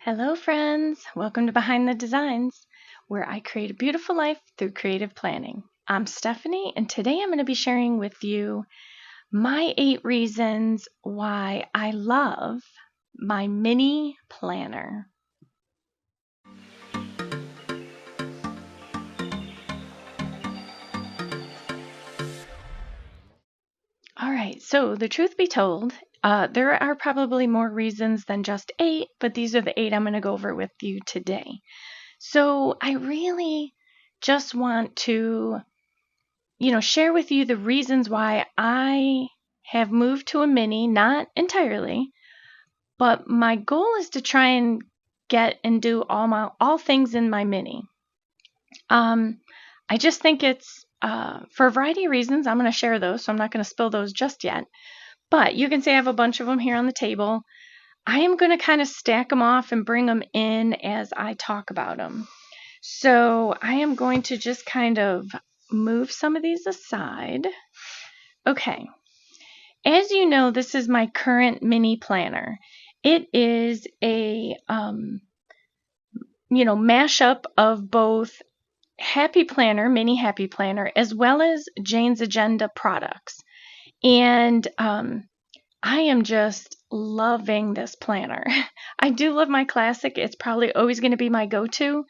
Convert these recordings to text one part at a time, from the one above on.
Hello, friends. Welcome to Behind the Designs, where I create a beautiful life through creative planning. I'm Stephanie, and today I'm going to be sharing with you my 8 reasons why I love my mini planner. All right, so the truth be told, there are probably more reasons than just 8, but these are the 8 I'm going to go over with you today. So I really just want to share with you the reasons why I have moved to a mini, not entirely, but my goal is to try and get and do all things in my mini. I just think it's for a variety of reasons. I'm going to share those, so I'm not going to spill those just yet. But you can see I have a bunch of them here on the table. I am going to kind of stack them off and bring them in as I talk about them. So I am going to just kind of move some of these aside. Okay. As you know, this is my current mini planner. It is a mashup of both Happy Planner, mini Happy Planner, as well as Jane's Agenda products. And I am just loving this planner. I do love my classic. It's probably always going to be my go-to.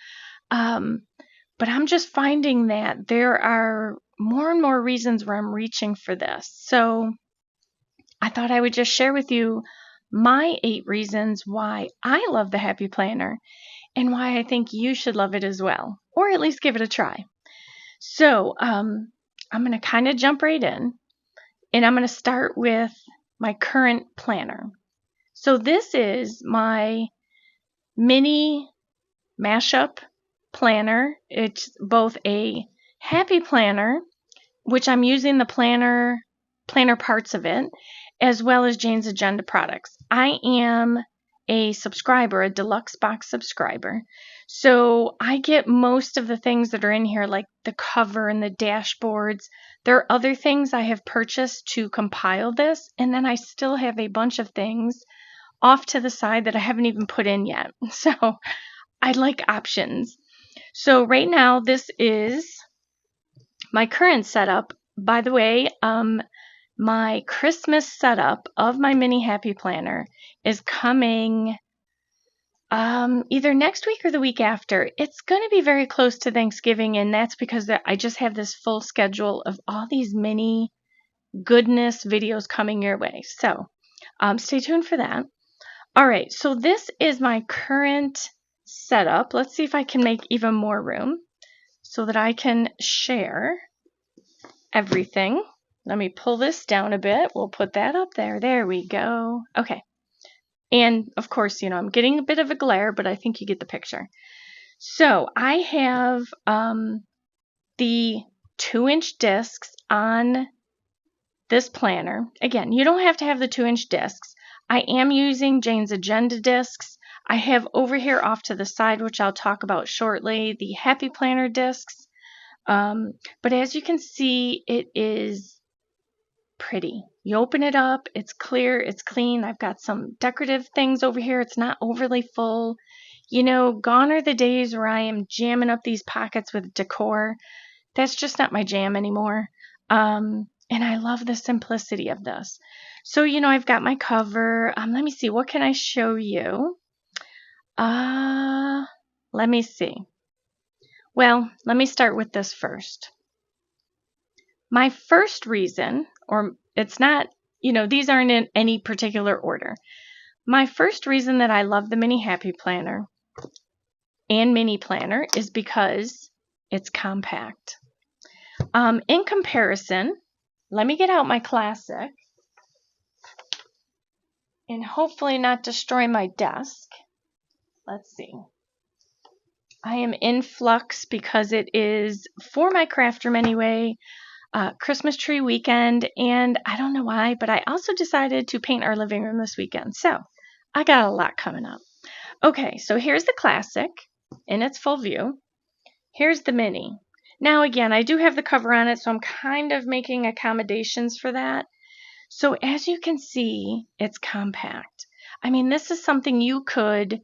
But I'm just finding that there are more and more reasons where I'm reaching for this. So I thought I would just share with you my 8 reasons why I love the Happy Planner and why I think you should love it as well, or at least give it a try. So I'm going to kind of jump right in, and I'm going to start with my current planner. So this is my mini mashup planner. It's both a Happy Planner, which I'm using the planner parts of it, as well as Jane's Agenda products. I am a subscriber, a deluxe box subscriber. So I get most of the things that are in here, like the cover and the dashboards. There are other things I have purchased to compile this, and then I still have a bunch of things off to the side that I haven't even put in yet. So I like options. So right now, this is my current setup. By the way, my Christmas setup of my mini Happy Planner is coming either next week or the week after. It's going to be very close to Thanksgiving, and that's because I just have this full schedule of all these mini goodness videos coming your way. So stay tuned for that. All right, so this is my current setup. Let's see if I can make even more room so that I can share everything. Let me pull this down a bit. We'll put that up there. There we go. Okay. And of course, I'm getting a bit of a glare, but I think you get the picture. So I have the 2-inch discs on this planner. Again, you don't have to have the 2-inch discs. I am using Jane's Agenda discs. I have over here off to the side, which I'll talk about shortly, the Happy Planner discs. But as you can see, it is pretty. You open it up, it's clear, it's clean. I've got some decorative things over here. It's not overly full. Gone are the days where I am jamming up these pockets with decor. That's just not my jam anymore. And I love the simplicity of this. So, I've got my cover. Let me see. What can I show you? Let me see. Well, let me start with this first. My first reason, or it's not, these aren't in any particular order. My first reason that I love the mini Happy Planner and mini planner is because it's compact. In comparison, let me get out my classic and hopefully not destroy my desk. Let's see. I am in flux because it is, for my craft room anyway, Christmas tree weekend, and I don't know why, but I also decided to paint our living room this weekend. So I got a lot coming up. Okay, so here's the classic in its full view. Here's the mini. Now again, I do have the cover on it, so I'm kind of making accommodations for that. So as you can see, it's compact. I mean, this is something you could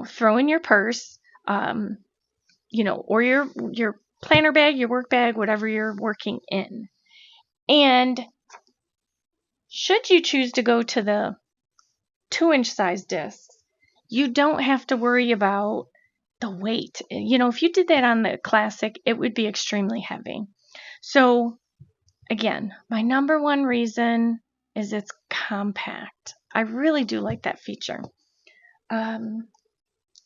throw in your purse, or your planner bag, your work bag, whatever you're working in. And should you choose to go to the 2-inch size discs, you don't have to worry about the weight. If you did that on the classic, it would be extremely heavy. So again, my number one reason is it's compact. I really do like that feature.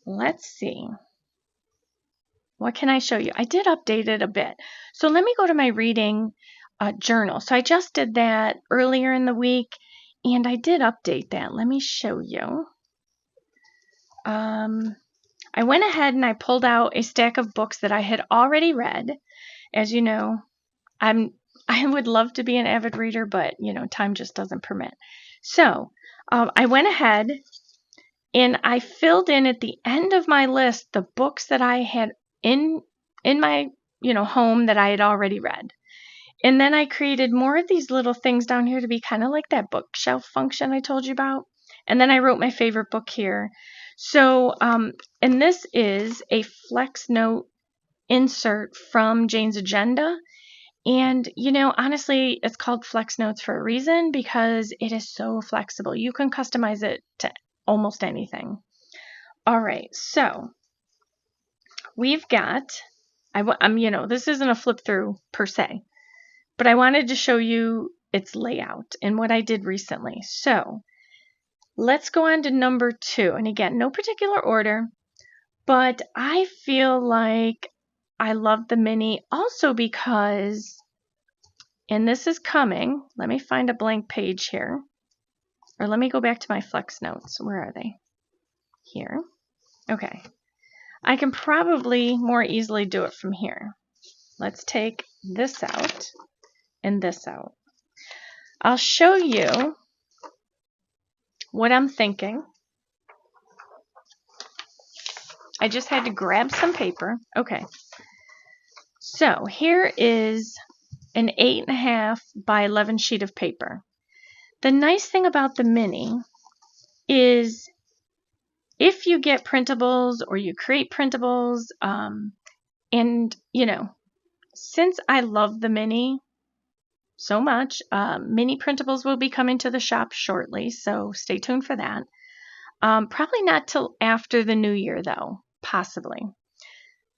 Let's see. What can I show you? I did update it a bit. So let me go to my reading journal. So I just did that earlier in the week, and I did update that. Let me show you. I went ahead and I pulled out a stack of books that I had already read. As you know, I would love to be an avid reader, but time just doesn't permit. So I went ahead and I filled in at the end of my list the books that I had in my home that I had already read. And then I created more of these little things down here to be kind of like that bookshelf function I told you about. And then I wrote my favorite book here. So, and this is a Flex Note insert from Jane's Agenda. And, honestly, it's called Flex Notes for a reason because it is so flexible. You can customize it to almost anything. All right, so we've got, this isn't a flip through per se, but I wanted to show you its layout and what I did recently. So let's go on to number 2. And again, no particular order, but I feel like I love the mini also because, and this is coming, let me find a blank page here, or let me go back to my Flex Notes. Where are they? Here. Okay. I can probably more easily do it from here. Let's take this out and this out. I'll show you what I'm thinking. I just had to grab some paper. Okay. So here is an 8.5 by 11 sheet of paper. The nice thing about the mini is if you get printables or you create printables, and since I love the mini so much, mini printables will be coming to the shop shortly, so stay tuned for that. Probably not till after the new year though, possibly.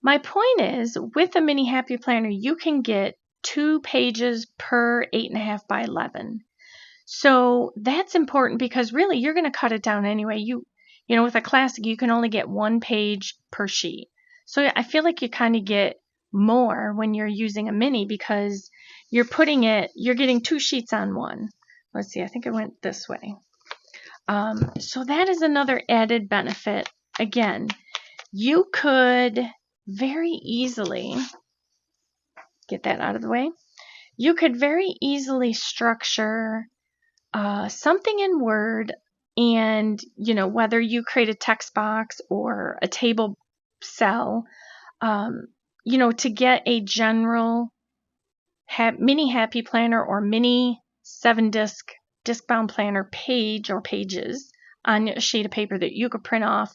My point is, with a mini happy planner, you can get 2 pages per 8.5 by 11. So that's important because really you're going to cut it down anyway. With a classic, you can only get 1 page per sheet. So I feel like you kind of get more when you're using a mini because you're getting 2 sheets on one. Let's see, I think it went this way. So that is another added benefit. Again, you could very easily get that out of the way. You could very easily structure something in Word, and whether you create a text box or a table cell, to get a general mini happy planner or mini 7-disc planner page or pages on a sheet of paper that you could print off.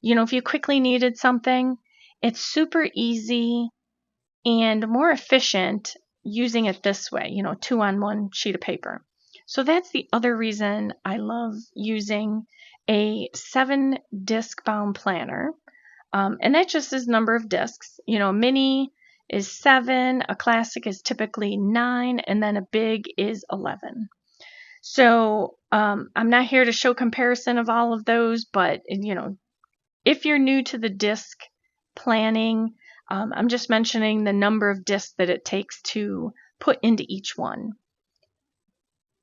If you quickly needed something, it's super easy and more efficient using it this way, 2 on 1 sheet of paper. So that's the other reason I love using a 7-disc bound planner. And that just is number of discs. A mini is 7, a classic is typically 9, and then a big is 11. So I'm not here to show comparison of all of those, but if you're new to the disc planning, I'm just mentioning the number of discs that it takes to put into each one.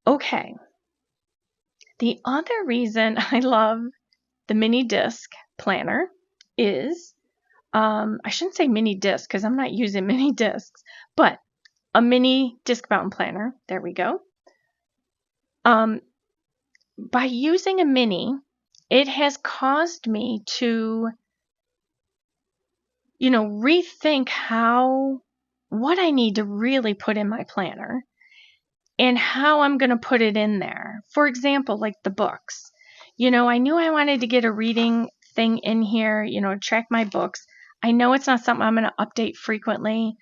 Okay. The other reason I love the mini disc planner is, I shouldn't say mini disc because I'm not using mini discs, but a mini disc bound planner. There we go. By using a mini, it has caused me to rethink what I need to really put in my planner and how I'm going to put it in there. For example, like the books. I knew I wanted to get a reading thing in here, track my books. I know it's not something I'm going to update frequently,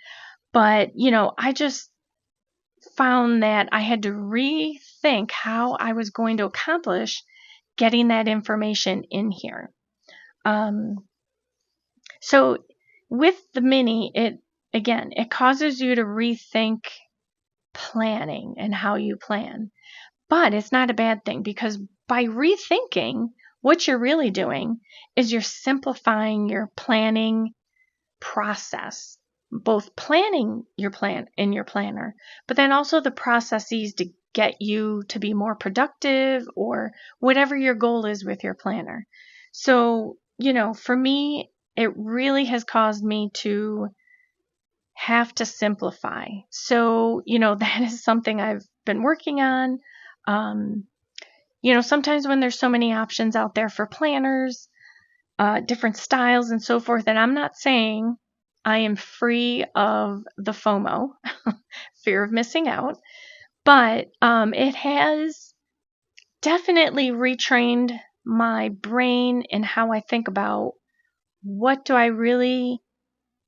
but, I just found that I had to rethink how I was going to accomplish getting that information in here. So with the mini, it causes you to rethink planning and how you plan. But it's not a bad thing, because by rethinking, what you're really doing is you're simplifying your planning process, both planning your plan in your planner, but then also the processes to get you to be more productive or whatever your goal is with your planner. So, for me, it really has caused me to have to simplify. So, that is something I've been working on. Sometimes when there's so many options out there for planners, different styles and so forth, and I'm not saying I am free of the FOMO, fear of missing out, but it has definitely retrained my brain and how I think about what do I really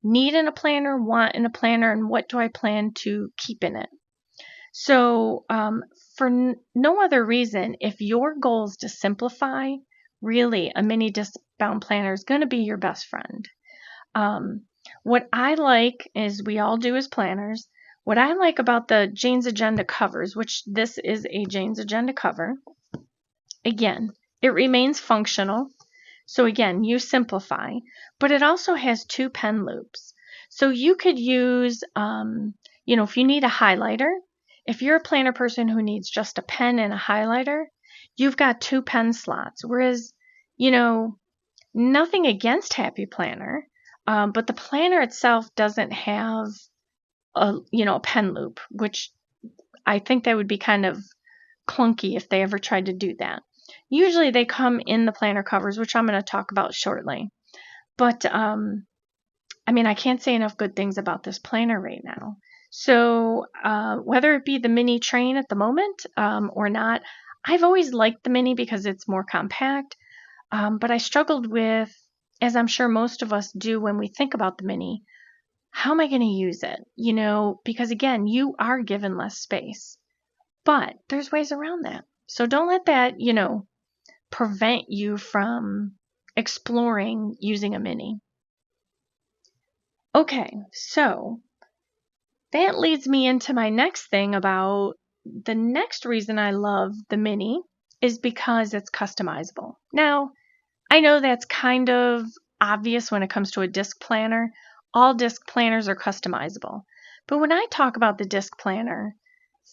need in a planner, want in a planner, and what do I plan to keep in it. So for no other reason, if your goal is to simplify, really a mini Discbound planner is going to be your best friend. What I like is, we all do as planners, what I like about the Jane's Agenda covers, which this is a Jane's Agenda cover, again, it remains functional. So again, you simplify, but it also has 2 pen loops. So you could use, if you need a highlighter, if you're a planner person who needs just a pen and a highlighter, you've got 2 pen slots. Whereas, nothing against Happy Planner, but the planner itself doesn't have a pen loop, which I think that would be kind of clunky if they ever tried to do that. Usually they come in the planner covers, which I'm going to talk about shortly. But, I can't say enough good things about this planner right now. So whether it be the mini train at the moment or not, I've always liked the mini because it's more compact. But I struggled with, as I'm sure most of us do when we think about the mini, how am I going to use it? Because again, you are given less space. But there's ways around that. So don't let that, prevent you from exploring using a mini. Okay, so that leads me into my next thing about the next reason I love the mini is because it's customizable. Now, I know that's kind of obvious when it comes to a disc planner. All disc planners are customizable. But when I talk about the disc planner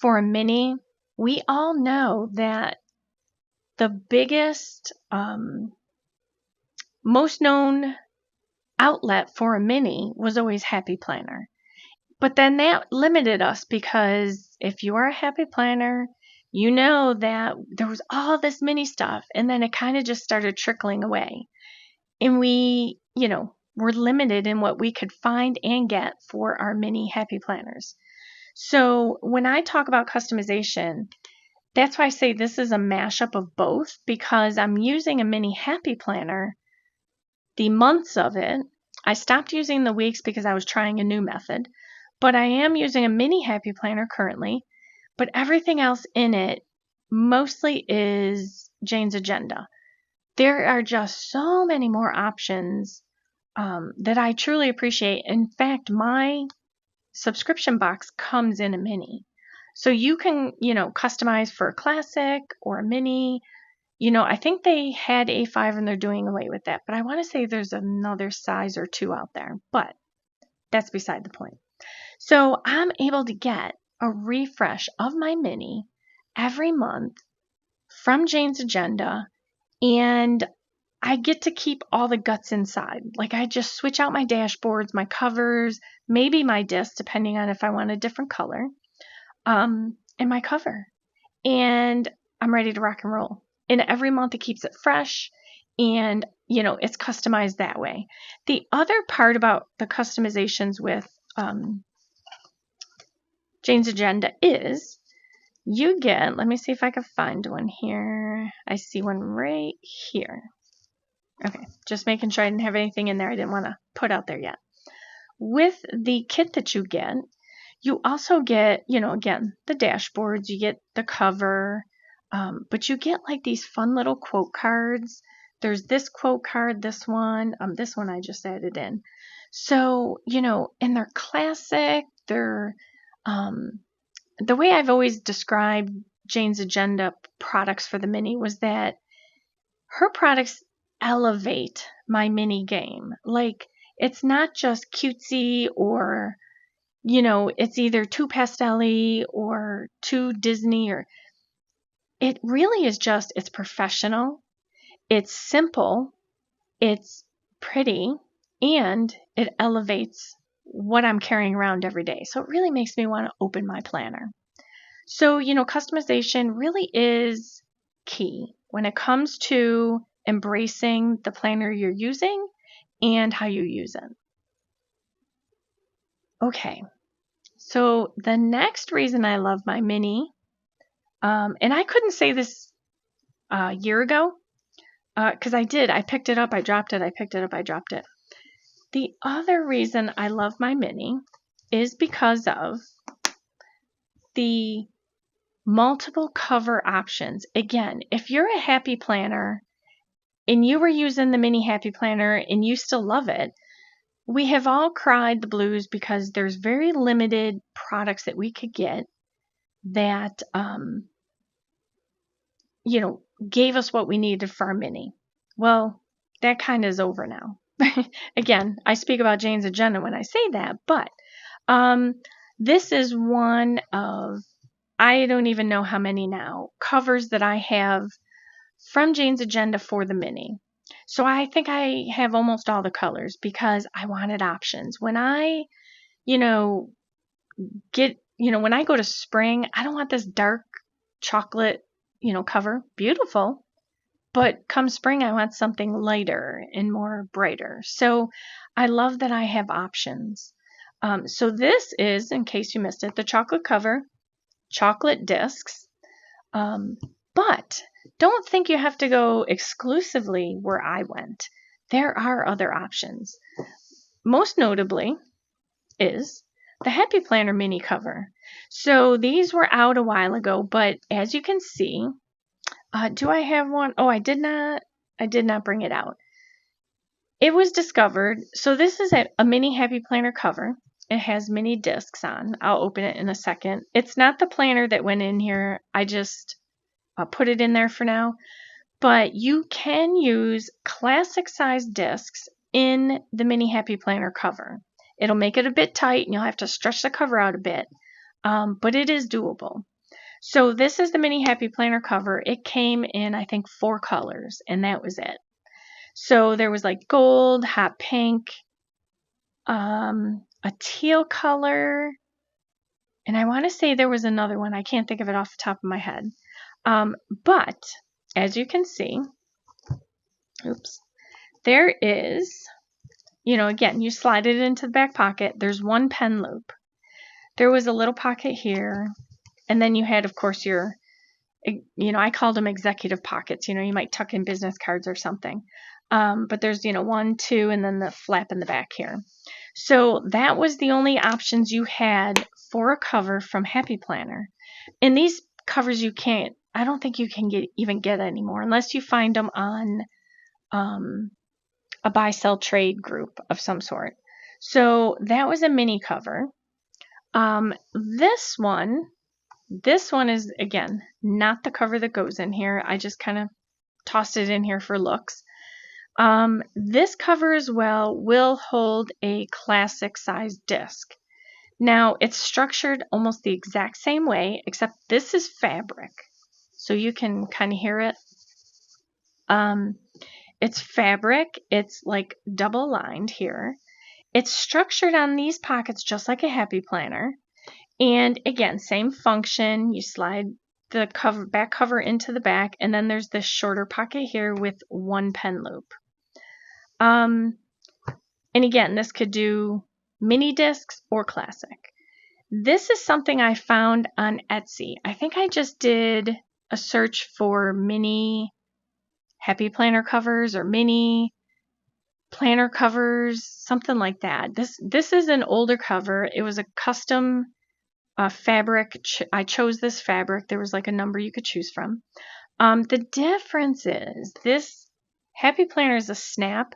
for a mini, we all know that the biggest, most known outlet for a mini was always Happy Planner. But then that limited us, because if you are a Happy Planner, you know that there was all this mini stuff, and then it kind of just started trickling away. And we, were limited in what we could find and get for our mini Happy Planners. So when I talk about customization, that's why I say this is a mashup of both, because I'm using a mini Happy Planner, the months of it. I stopped using the weeks because I was trying a new method, but I am using a mini Happy Planner currently, but everything else in it mostly is Jane's Agenda. There are just so many more options that I truly appreciate. In fact, my subscription box comes in a mini. So you can, customize for a classic or a mini. I think they had A5 and they're doing away with that, but I want to say there's another size or 2 out there, but that's beside the point. So I'm able to get a refresh of my mini every month from Jane's Agenda, and I get to keep all the guts inside. Like, I just switch out my dashboards, my covers, maybe my discs, depending on if I want a different color, and my cover. And I'm ready to rock and roll. And every month it keeps it fresh, and, it's customized that way. The other part about the customizations with Jane's Agenda is you get, let me see if I can find one here. I see one right here. Okay, Just making sure I didn't have anything in there I didn't want to put out there yet. With the kit that you get, you also get, again, the dashboards, you get the cover, but you get like these fun little quote cards. There's this quote card, this one I just added in. So, and they're classic. They're, the way I've always described Jane's Agenda products for the mini was that her products elevate my mini game. Like, it's not just cutesy or, it's either too pastel-y or too Disney, or it really is just, it's professional, it's simple, it's pretty, and it elevates what I'm carrying around every day. So it really makes me want to open my planner. So, customization really is key when it comes to embracing the planner you're using and how you use it. Okay, so the next reason I love my mini, and I couldn't say this a year ago, because I did. I picked it up, I dropped it, I picked it up, I dropped it. The other reason I love my mini is because of the multiple cover options. Again, if you're a happy planner and you were using the mini happy planner and you still love it, we have all cried the blues because there's very limited products that we could get that, gave us what we needed for our mini. Well, that kind of is over now. Again, I speak about Jane's Agenda when I say that, but this is one of, I don't even know how many now, covers that I have from Jane's Agenda for the mini. So I think I have almost all the colors because I wanted options. When I, when I go to spring, I don't want this dark chocolate, cover. Beautiful. But come spring, I want something lighter and more brighter. So I love that I have options. So this is, in case you missed it, the chocolate cover, chocolate discs. But don't think you have to go exclusively where I went. There are other options. Most notably is the Happy Planner mini cover. So these were out a while ago, but as you can see, do I have one? Oh, I did not bring it out. It was discovered. So this is a mini Happy Planner cover. It has mini discs on. I'll open it in a second. It's not the planner that went in here. I just put it in there for now. But you can use classic size discs in the mini Happy Planner cover. It'll make it a bit tight and you'll have to stretch the cover out a bit. But it is doable. So this is the mini Happy Planner cover. It came in, I think, 4 colors, and that was it. So there was like gold, hot pink, a teal color, and I want to say there was another one. I can't think of it off the top of my head. But as you can see, there is, again, you slide it into the back pocket. There's one pen loop. There was a little pocket here. And then you had, of course, your, I called them executive pockets. You might tuck in business cards or something. But there's, 1, 2, and then the flap in the back here. So that was the only options you had for a cover from Happy Planner. And these covers I don't think you can even get anymore unless you find them on a buy-sell trade group of some sort. So that was a mini cover. This one is, again, not the cover that goes in here. I just kind of tossed it in here for looks. This cover as well will hold a classic size disc. Now, it's structured almost the exact same way, except this is fabric. So you can kind of hear it. It's fabric. It's like double lined here. It's structured on these pockets just like a Happy Planner. And again, same function. You slide the back cover into the back, and then there's this shorter pocket here with one pen loop. And again, this could do mini discs or classic. This is something I found on Etsy. I think I just did a search for mini Happy Planner covers or mini planner covers, something like that. This is an older cover. It was a custom fabric. I chose this fabric. There was like a number you could choose from. The difference is this Happy Planner is a snap.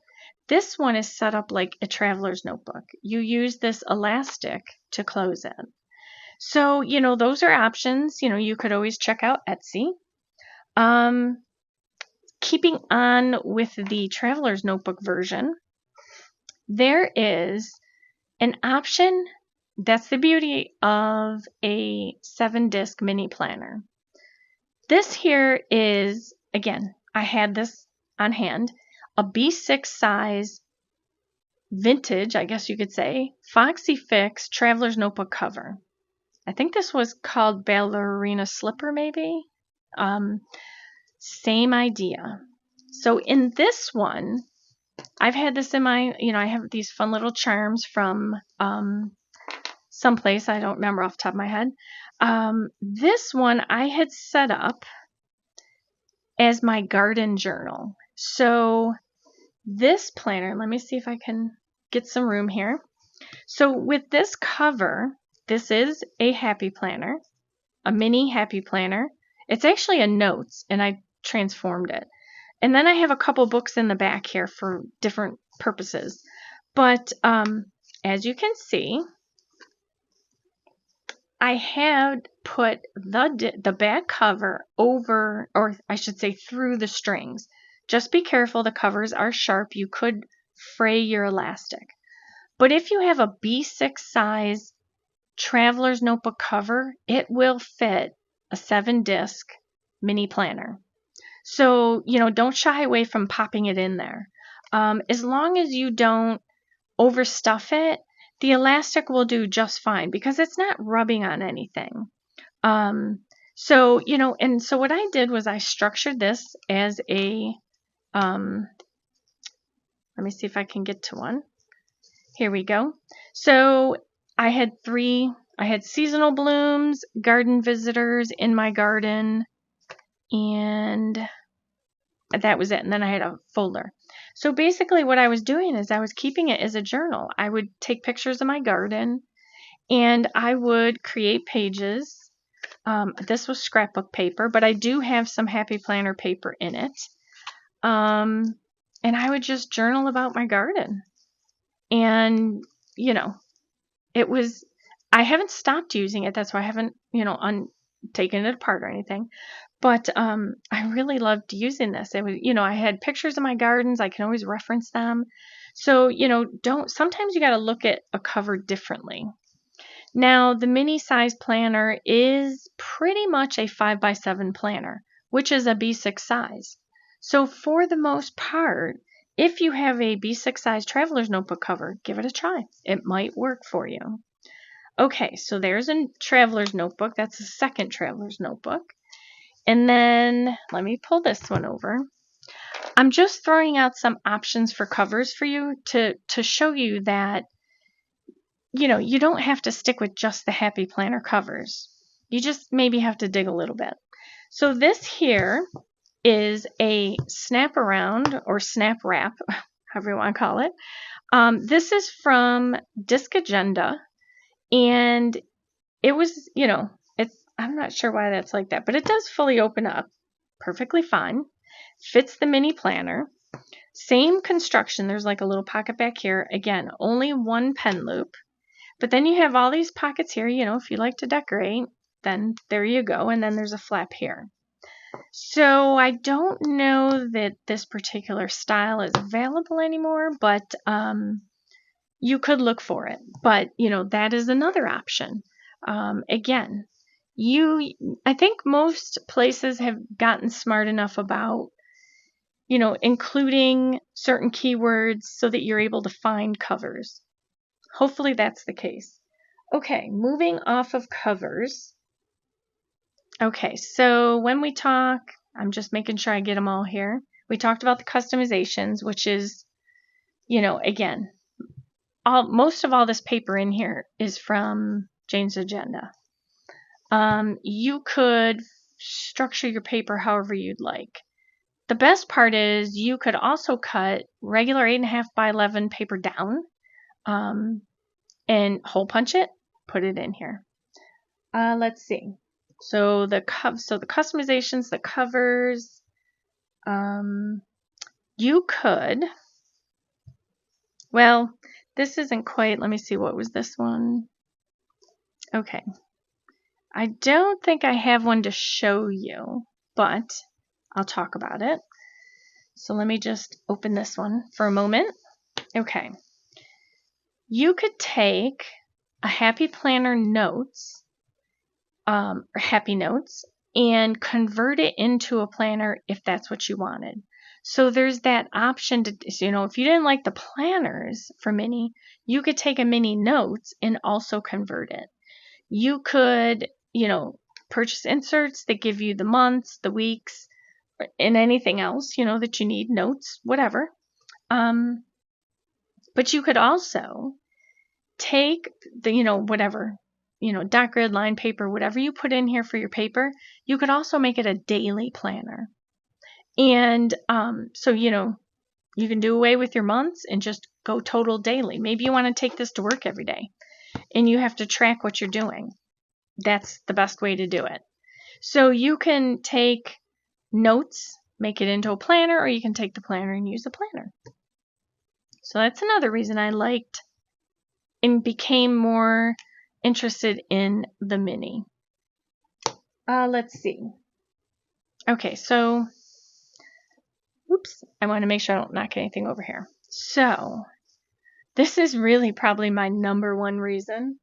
This one is set up like a traveler's notebook. You use this elastic to close it. So, those are options. You could always check out Etsy. Keeping on with the traveler's notebook version, there is an option. That's the beauty of a 7-disc mini planner. This here is, again, I had this on hand, a B6 size vintage, I guess you could say, Foxy Fix traveler's notebook cover. I think this was called Ballerina Slipper, maybe. Same idea. So in this one, I've had this in my, I have these fun little charms from someplace, I don't remember off the top of my head. This one I had set up as my garden journal. So this planner, let me see if I can get some room here. So with this cover, this is a happy planner, a mini happy planner. It's actually a notes, and I transformed it. And then I have a couple books in the back here for different purposes. But as you can see, I had put the back cover over, or I should say through the strings. Just be careful, the covers are sharp. You could fray your elastic. But if you have a B6 size traveler's notebook cover, it will fit a 7-disc mini planner. So, don't shy away from popping it in there. As long as you don't overstuff it, the elastic will do just fine because it's not rubbing on anything. So what I did was I structured this as a, let me see if I can get to one. Here we go. So I had seasonal blooms, garden visitors, in my garden, and that was it. And then I had a folder. So basically what I was doing is I was keeping it as a journal. I would take pictures of my garden and I would create pages. This was scrapbook paper, but I do have some Happy Planner paper in it. And I would just journal about my garden. And, I haven't stopped using it. That's why I haven't, taken it apart or anything. But I really loved using this. It was, I had pictures of my gardens. I can always reference them. So, sometimes you got to look at a cover differently. Now, the mini size planner is pretty much a 5x7 planner, which is a B6 size. So for the most part, if you have a B6 size traveler's notebook cover, give it a try. It might work for you. Okay, so there's a traveler's notebook. That's the second traveler's notebook. And then let me pull this one over. I'm just throwing out some options for covers for you to show you that, you don't have to stick with just the Happy Planner covers. You just maybe have to dig a little bit. So this here is a snap around or snap wrap, however you want to call it. This is from Disc Agenda, and it was, I'm not sure why that's like that, but it does fully open up perfectly fine. Fits the mini planner. Same construction. There's like a little pocket back here. Again, only one pen loop. But then you have all these pockets here. If you like to decorate, then there you go. And then there's a flap here. So I don't know that this particular style is available anymore, but you could look for it. But, that is another option. Again, I think most places have gotten smart enough about, including certain keywords so that you're able to find covers. Hopefully that's the case. Okay, moving off of covers. Okay, so when we talk, I'm just making sure I get them all here. We talked about the customizations, which is, again, most of all this paper in here is from Jane's Agenda. You could structure your paper however you'd like. the best part is you could also cut regular 8.5 by 11 paper down and hole punch it, put it in here. Let's see. So the customizations, the covers, you could, well, this isn't quite, let me see, what was this one? Okay. I don't think I have one to show you, but I'll talk about it. So let me just open this one for a moment. Okay. You could take a Happy Planner notes, or Happy Notes, and convert it into a planner if that's what you wanted. So there's that option to, if you didn't like the planners for mini, you could take a mini notes and also convert it. You could, purchase inserts that give you the months, the weeks, and anything else, that you need, notes, whatever. But you could also take the, whatever, dot grid, line paper, whatever you put in here for your paper, you could also make it a daily planner. And so, you can do away with your months and just go total daily. Maybe you want to take this to work every day and you have to track what you're doing. That's the best way to do it. So you can take notes, make it into a planner, or you can take the planner and use the planner. So that's another reason I liked and became more interested in the mini. Let's see. Okay, so, oops, I want to make sure I don't knock anything over here. So, this is really probably my number one reason,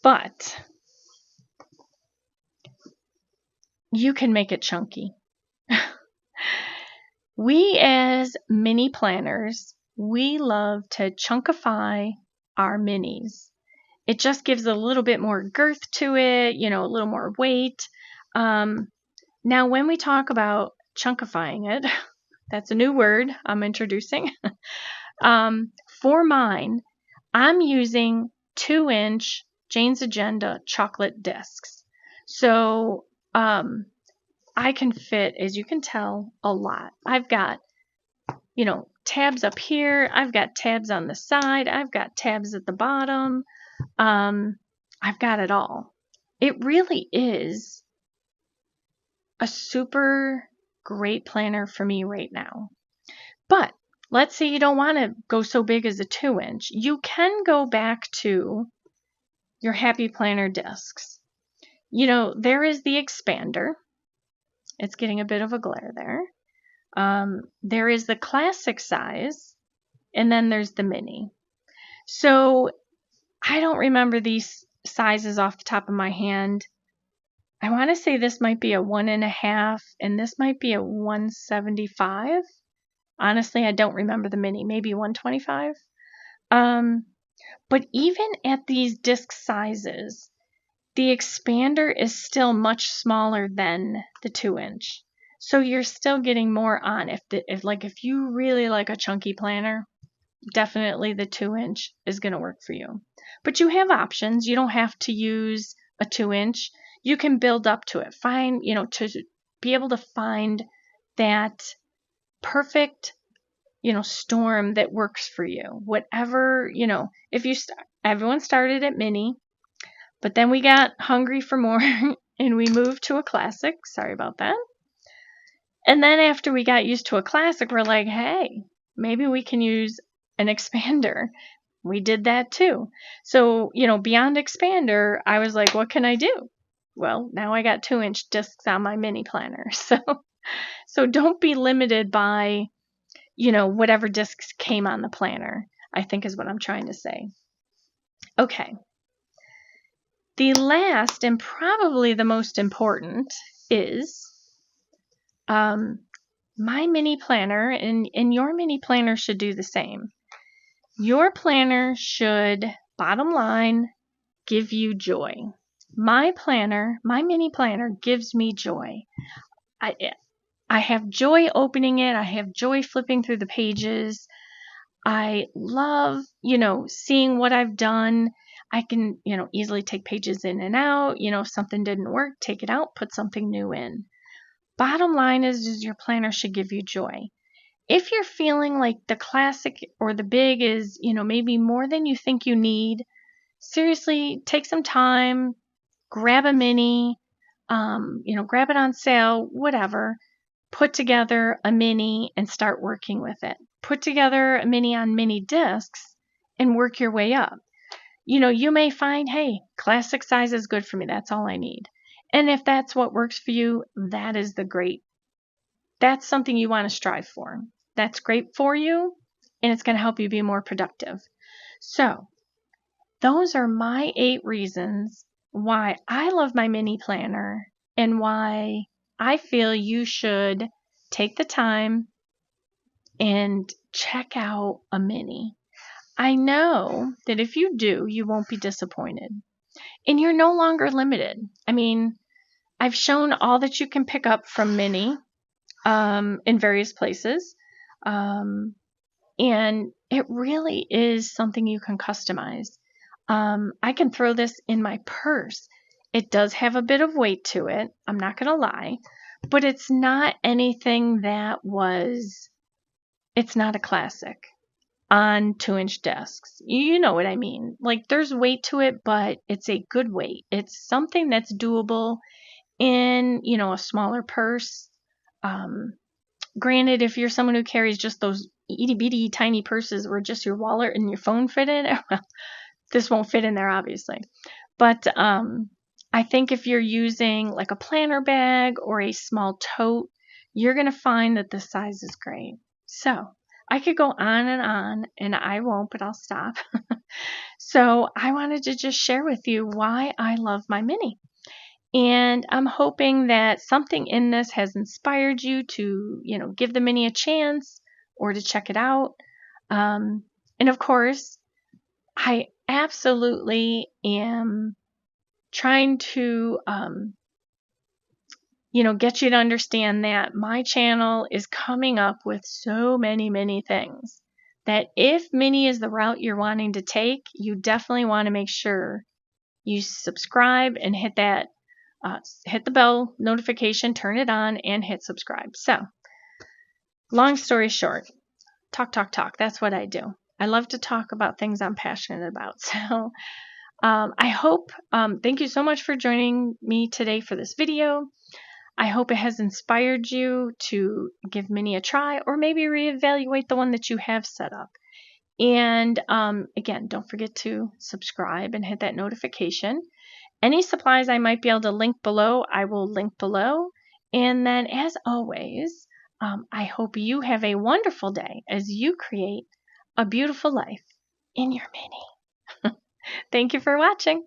but you can make it chunky. We as mini planners, we love to chunkify our minis. It just gives a little bit more girth to it, a little more weight. Now, when we talk about chunkifying it, that's a new word I'm introducing. For mine, I'm using 2-inch Jane's Agenda chocolate discs. So I can fit, as you can tell, a lot. I've got, tabs up here. I've got tabs on the side. I've got tabs at the bottom. I've got it all. It really is a super great planner for me right now. But let's say you don't want to go so big as a 2-inch. You can go back to your Happy Planner discs. There is the expander. It's getting a bit of a glare there. There is the classic size, and then there's the mini. So I don't remember these sizes off the top of my hand. I want to say this might be a 1.5 and this might be a 175. Honestly, I don't remember the mini, maybe 125. But even at these disc sizes, the expander is still much smaller than the 2-inch. So you're still getting more on. If you really like a chunky planner, definitely the 2-inch is going to work for you. But you have options. You don't have to use a 2-inch. You can build up to it. To be able to find that perfect, storm that works for you. Whatever, if everyone started at mini, but then we got hungry for more and we moved to a classic. Sorry about that. And then after we got used to a classic, we're like, hey, maybe we can use an expander. We did that too. So, beyond expander, I was like, what can I do? Well, now I got 2-inch discs on my mini planner. So don't be limited by, whatever discs came on the planner, I think is what I'm trying to say. Okay. The last and probably the most important is my mini planner, and your mini planner should do the same. Your planner should, bottom line, give you joy. My mini planner gives me joy. I have joy opening it. I have joy flipping through the pages. I love, seeing what I've done. I can, easily take pages in and out. If something didn't work, take it out, put something new in. Bottom line is your planner should give you joy. If you're feeling like the classic or the big is, maybe more than you think you need, seriously, take some time, grab a mini, grab it on sale, whatever. Put together a mini and start working with it. Put together a mini on mini discs and work your way up. You may find, hey, classic size is good for me. That's all I need. And if that's what works for you, that's something you want to strive for. That's great for you, and it's going to help you be more productive. So, those are my 8 reasons why I love my mini planner and why I feel you should take the time and check out a mini. I know that if you do, you won't be disappointed. And you're no longer limited. I mean, I've shown all that you can pick up from mini in various places. And it really is something you can customize. I can throw this in my purse. It does have a bit of weight to it. I'm not going to lie. But it's not anything it's not a classic on 2-inch desks. You know what I mean. Like, there's weight to it, but it's a good weight. It's something that's doable in, a smaller purse. Granted, if you're someone who carries just those itty bitty tiny purses where just your wallet and your phone fit in, well, this won't fit in there, obviously. But I think if you're using like a planner bag or a small tote, you're going to find that this size is great. So I could go on, and I won't, but I'll stop. So I wanted to just share with you why I love my mini. And I'm hoping that something in this has inspired you to, give the mini a chance or to check it out. And of course, I absolutely am trying to, get you to understand that my channel is coming up with so many, many things that if mini is the route you're wanting to take, you definitely want to make sure you subscribe and hit the bell notification, turn it on, and hit subscribe. So, long story short, talk. That's what I do. I love to talk about things I'm passionate about. So, I hope, thank you so much for joining me today for this video. I hope it has inspired you to give mini a try or maybe reevaluate the one that you have set up. And again, don't forget to subscribe and hit that notification. Any supplies I might be able to link below, I will link below. And then, as always, I hope you have a wonderful day as you create a beautiful life in your mini. Thank you for watching.